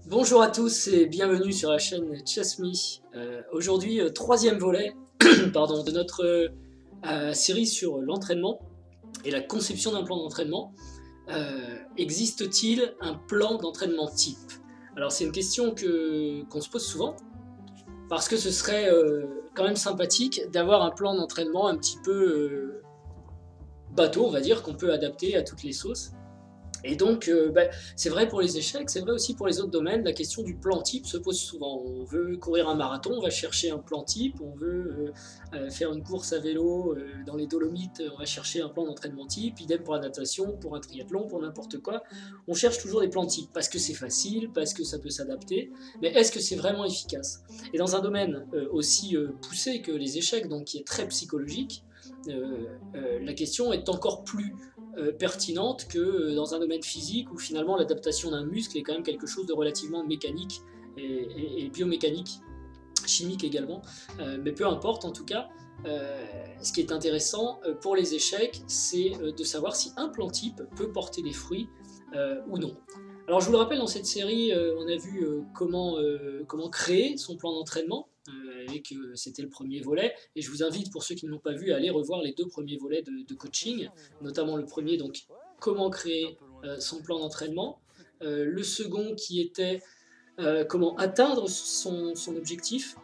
Bonjour à tous et bienvenue sur la chaîne ChessMe. Aujourd'hui, troisième volet pardon, de notre série sur l'entraînement et la conception d'un plan d'entraînement. Existe-t-il un plan d'entraînement type? Alors c'est une question qu'on se pose souvent parce que ce serait quand même sympathique d'avoir un plan d'entraînement un petit peu bateau, on va dire, qu'on peut adapter à toutes les sauces. Et donc, c'est vrai pour les échecs, c'est vrai aussi pour les autres domaines, la question du plan type se pose souvent. On veut courir un marathon, on va chercher un plan type, on veut faire une course à vélo dans les Dolomites, on va chercher un plan d'entraînement type, idem pour la natation, pour un triathlon, pour n'importe quoi. On cherche toujours des plans types, parce que c'est facile, parce que ça peut s'adapter, mais est-ce que c'est vraiment efficace? Et dans un domaine aussi poussé que les échecs, donc qui est très psychologique, la question est encore plus pertinente que dans un domaine physique où finalement l'adaptation d'un muscle est quand même quelque chose de relativement mécanique et biomécanique, chimique également, mais peu importe en tout cas. Ce qui est intéressant pour les échecs, c'est de savoir si un plan type peut porter des fruits ou non. Alors je vous le rappelle, dans cette série, on a vu comment créer son plan d'entraînement, c'était le premier volet, et je vous invite, pour ceux qui ne l'ont pas vu, à aller revoir les deux premiers volets de coaching, notamment le premier, donc comment créer son plan d'entraînement, le second qui était comment atteindre son objectif,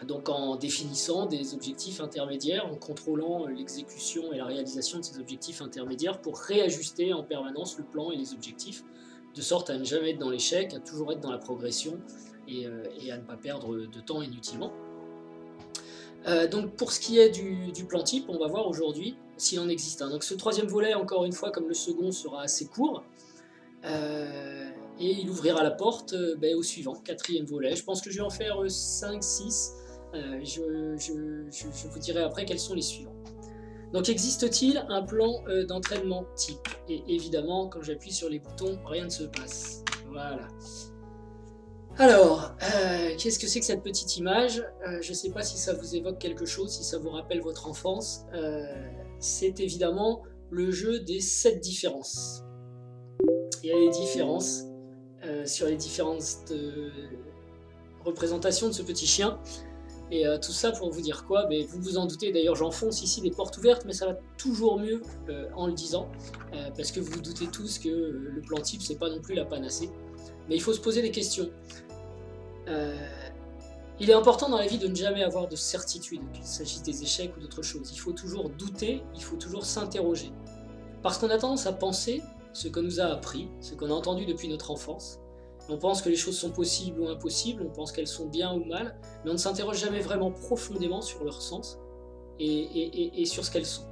donc en définissant des objectifs intermédiaires, en contrôlant l'exécution et la réalisation de ces objectifs intermédiaires pour réajuster en permanence le plan et les objectifs, de sorte à ne jamais être dans l'échec, à toujours être dans la progression et à ne pas perdre de temps inutilement. Donc pour ce qui est du plan type, on va voir aujourd'hui s'il en existe un. Donc ce troisième volet, encore une fois, comme le second, sera assez court. Et il ouvrira la porte au suivant, quatrième volet. Je pense que je vais en faire 5-6. Je vous dirai après quels sont les suivants. Donc existe-t-il un plan d'entraînement type? Et évidemment, quand j'appuie sur les boutons, rien ne se passe. Voilà. Alors, qu'est-ce que c'est que cette petite image? Je ne sais pas si ça vous évoque quelque chose, si ça vous rappelle votre enfance. C'est évidemment le jeu des 7 différences. Il y a des différences sur les différentes représentations de ce petit chien. Et tout ça pour vous dire quoi? Vous vous en doutez, d'ailleurs j'enfonce ici des portes ouvertes, mais ça va toujours mieux en le disant, parce que vous vous doutez tous que le plan type c'est pas non plus la panacée. Mais il faut se poser des questions. Il est important dans la vie de ne jamais avoir de certitude, qu'il s'agisse des échecs ou d'autres choses. Il faut toujours douter, il faut toujours s'interroger. Parce qu'on a tendance à penser ce qu'on nous a appris, ce qu'on a entendu depuis notre enfance. On pense que les choses sont possibles ou impossibles, on pense qu'elles sont bien ou mal, mais on ne s'interroge jamais vraiment profondément sur leur sens et sur ce qu'elles sont.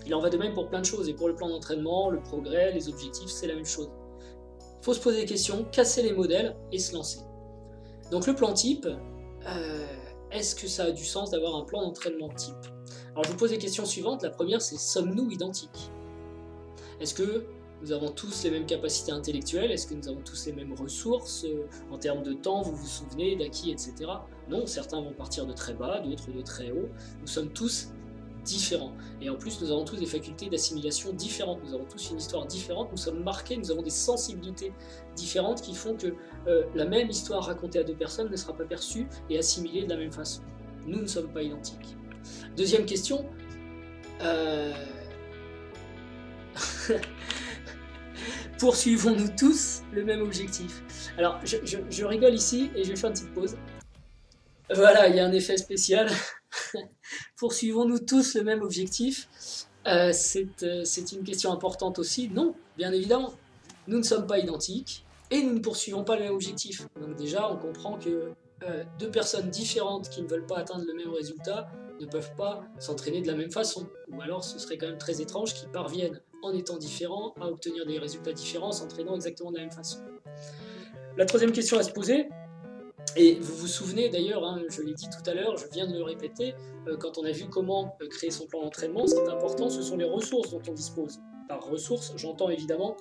Il en va de même pour plein de choses, et pour le plan d'entraînement, le progrès, les objectifs, c'est la même chose. Il faut se poser des questions, casser les modèles et se lancer. Donc le plan type, est-ce que ça a du sens d'avoir un plan d'entraînement type? Alors je vous pose les questions suivantes. La première, c'est sommes-nous identiques? Est-ce que nous avons tous les mêmes capacités intellectuelles? Est-ce que nous avons tous les mêmes ressources en termes de temps, vous vous souvenez, d'acquis, etc. Non, certains vont partir de très bas, d'autres de très haut. Nous sommes tous différents. Et en plus, nous avons tous des facultés d'assimilation différentes. Nous avons tous une histoire différente. Nous sommes marqués, nous avons des sensibilités différentes qui font que la même histoire racontée à deux personnes ne sera pas perçue et assimilée de la même façon. Nous ne sommes pas identiques. Deuxième question. Poursuivons-nous tous le même objectif? Alors, je rigole ici et je vais faire une petite pause. Voilà, il y a un effet spécial. Poursuivons-nous tous le même objectif? C'est une question importante aussi. Non, bien évidemment. Nous ne sommes pas identiques et nous ne poursuivons pas le même objectif. Donc déjà, on comprend que deux personnes différentes qui ne veulent pas atteindre le même résultat ne peuvent pas s'entraîner de la même façon. Ou alors ce serait quand même très étrange qu'ils parviennent, en étant différents, à obtenir des résultats différents, s'entraînant exactement de la même façon. La troisième question à se poser, et vous vous souvenez d'ailleurs, hein, je l'ai dit tout à l'heure, je viens de le répéter, quand on a vu comment créer son plan d'entraînement, ce qui est important, ce sont les ressources dont on dispose. Par ressources, j'entends évidemment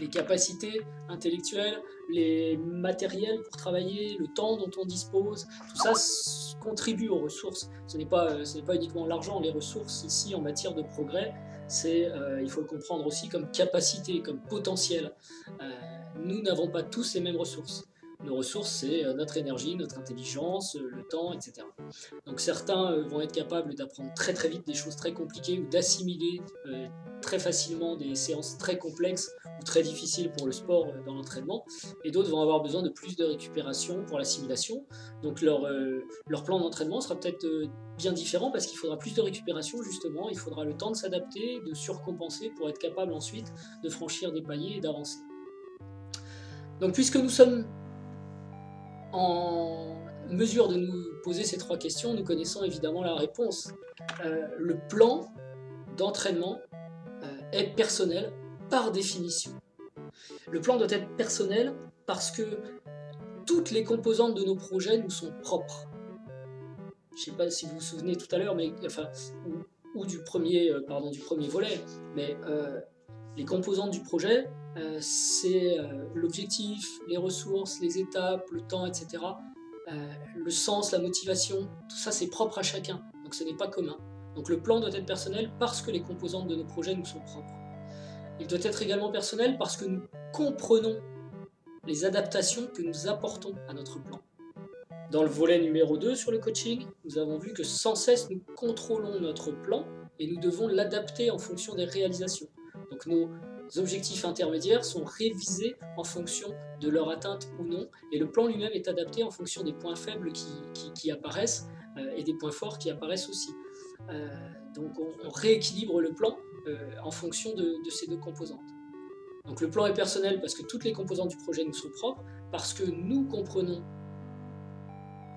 les capacités intellectuelles, les matériels pour travailler, le temps dont on dispose, tout ça contribue aux ressources. Ce n'est pas uniquement l'argent, les ressources ici en matière de progrès il faut le comprendre aussi comme capacité, comme potentiel. Nous n'avons pas tous les mêmes ressources. Nos ressources, c'est notre énergie, notre intelligence, le temps, etc. Donc certains vont être capables d'apprendre très très vite des choses très compliquées ou d'assimiler très facilement des séances très complexes ou très difficiles pour le sport dans l'entraînement, et d'autres vont avoir besoin de plus de récupération pour l'assimilation. Donc leur plan d'entraînement sera peut-être bien différent parce qu'il faudra plus de récupération justement, il faudra le temps de s'adapter, de surcompenser pour être capable ensuite de franchir des paliers et d'avancer. Donc puisque nous sommes en mesure de nous poser ces 3 questions, nous connaissons évidemment la réponse. Le plan d'entraînement est personnel par définition. Le plan doit être personnel parce que toutes les composantes de nos projets nous sont propres. Je ne sais pas si vous vous souvenez tout à l'heure, mais enfin, ou du premier volet, mais les composantes du projet, c'est l'objectif, les ressources, les étapes, le temps, etc. Le sens, la motivation, tout ça c'est propre à chacun, donc ce n'est pas commun. Donc le plan doit être personnel parce que les composantes de nos projets nous sont propres. Il doit être également personnel parce que nous comprenons les adaptations que nous apportons à notre plan. Dans le volet numéro 2 sur le coaching, nous avons vu que sans cesse nous contrôlons notre plan et nous devons l'adapter en fonction des réalisations. Donc nos objectifs intermédiaires sont révisés en fonction de leur atteinte ou non, et le plan lui-même est adapté en fonction des points faibles qui apparaissent et des points forts qui apparaissent aussi. Donc on rééquilibre le plan en fonction de ces 2 composantes. Donc le plan est personnel parce que toutes les composantes du projet nous sont propres, parce que nous comprenons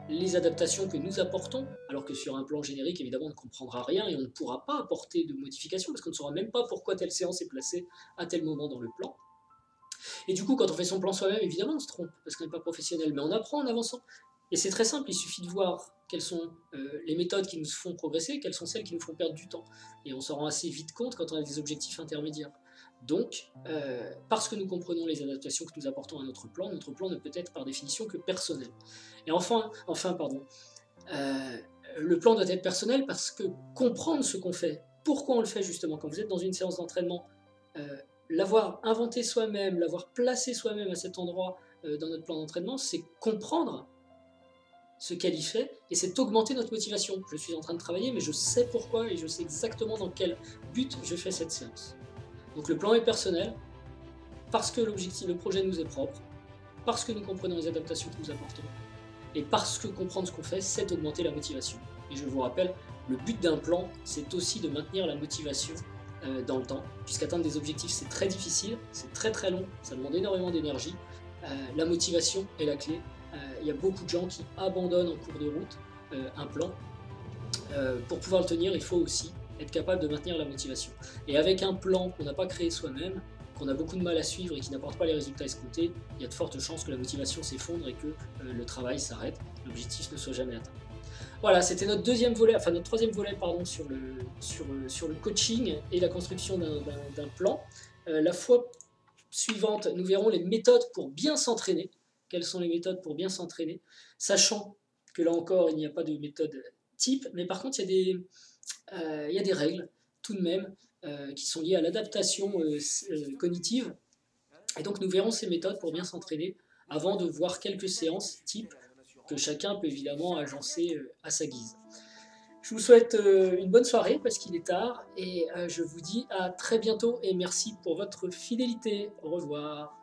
les adaptations que nous apportons, alors que sur un plan générique, évidemment, on ne comprendra rien et on ne pourra pas apporter de modifications parce qu'on ne saura même pas pourquoi telle séance est placée à tel moment dans le plan. Et du coup, quand on fait son plan soi-même, évidemment, on se trompe parce qu'on n'est pas professionnel, mais on apprend en avançant. Et c'est très simple, il suffit de voir quelles sont les méthodes qui nous font progresser, quelles sont celles qui nous font perdre du temps. Et on s'en rend assez vite compte quand on a des objectifs intermédiaires. Donc, parce que nous comprenons les adaptations que nous apportons à notre plan ne peut être par définition que personnel. Et enfin, le plan doit être personnel parce que comprendre ce qu'on fait, pourquoi on le fait justement, quand vous êtes dans une séance d'entraînement, l'avoir inventé soi-même, l'avoir placé soi-même à cet endroit dans notre plan d'entraînement, c'est comprendre ce qu'elle y fait, et c'est augmenter notre motivation. Je suis en train de travailler, mais je sais pourquoi, et je sais exactement dans quel but je fais cette séance. Donc le plan est personnel, parce que le projet nous est propre, parce que nous comprenons les adaptations que nous apportons, et parce que comprendre ce qu'on fait, c'est augmenter la motivation. Et je vous rappelle, le but d'un plan, c'est aussi de maintenir la motivation dans le temps, puisqu'atteindre des objectifs, c'est très difficile, c'est très très long, ça demande énormément d'énergie. La motivation est la clé. Il y a beaucoup de gens qui abandonnent en cours de route un plan. Pour pouvoir le tenir, il faut aussi être capable de maintenir la motivation. Et avec un plan qu'on n'a pas créé soi-même, qu'on a beaucoup de mal à suivre et qui n'apporte pas les résultats escomptés, il y a de fortes chances que la motivation s'effondre et que le travail s'arrête, l'objectif ne soit jamais atteint. Voilà, c'était notre troisième volet sur le coaching et la construction d'un plan. La fois suivante, nous verrons les méthodes pour bien s'entraîner. Quelles sont les méthodes pour bien s'entraîner, sachant que là encore, il n'y a pas de méthode type, mais par contre, il y a des règles, tout de même, qui sont liées à l'adaptation cognitive. Et donc, nous verrons ces méthodes pour bien s'entraîner avant de voir quelques séances type que chacun peut évidemment agencer à sa guise. Je vous souhaite une bonne soirée parce qu'il est tard et je vous dis à très bientôt et merci pour votre fidélité. Au revoir.